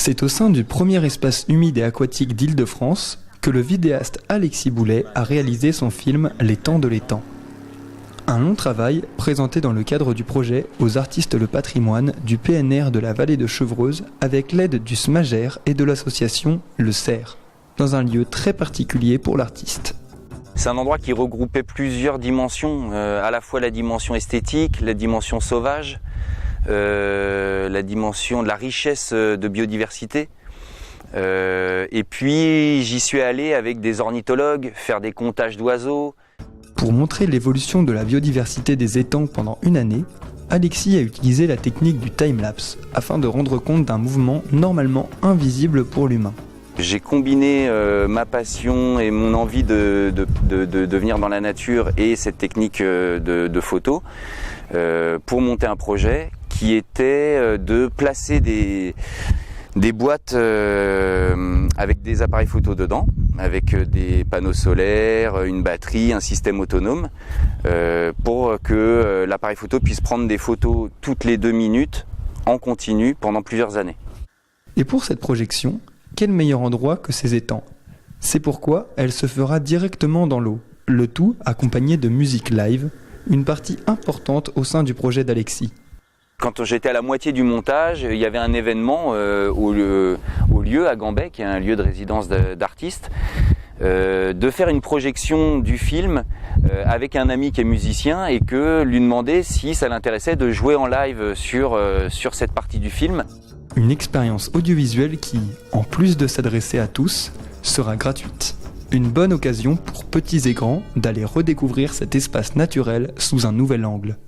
C'est au sein du premier espace humide et aquatique d'Île-de-France que le vidéaste Alexis Boulet a réalisé son film Les Temps de l'étang. Un long travail présenté dans le cadre du projet aux artistes le patrimoine du PNR de la vallée de Chevreuse avec l'aide du SMAGER et de l'association Le Cerf, dans un lieu très particulier pour l'artiste. C'est un endroit qui regroupait plusieurs dimensions, à la fois la dimension esthétique, la dimension sauvage, la dimension de la richesse de biodiversité. Et puis j'y suis allé avec des ornithologues, faire des comptages d'oiseaux. Pour montrer l'évolution de la biodiversité des étangs pendant une année, Alexis a utilisé la technique du time-lapse afin de rendre compte d'un mouvement normalement invisible pour l'humain. J'ai combiné ma passion et mon envie de venir dans la nature et cette technique de photo pour monter un projet qui était de placer des boîtes avec des appareils photo dedans, avec des panneaux solaires, une batterie, un système autonome, pour que l'appareil photo puisse prendre des photos toutes les 2 minutes en continu pendant plusieurs années. Et pour cette projection, quel meilleur endroit que ces étangs? C'est pourquoi elle se fera directement dans l'eau, le tout accompagné de musique live, une partie importante au sein du projet d'Alexis. Quand j'étais à la moitié du montage, il y avait un événement au lieu à Gambais, qui est un lieu de résidence d'artistes, de faire une projection du film avec un ami qui est musicien et que lui demander si ça l'intéressait de jouer en live sur cette partie du film. Une expérience audiovisuelle qui, en plus de s'adresser à tous, sera gratuite. Une bonne occasion pour petits et grands d'aller redécouvrir cet espace naturel sous un nouvel angle.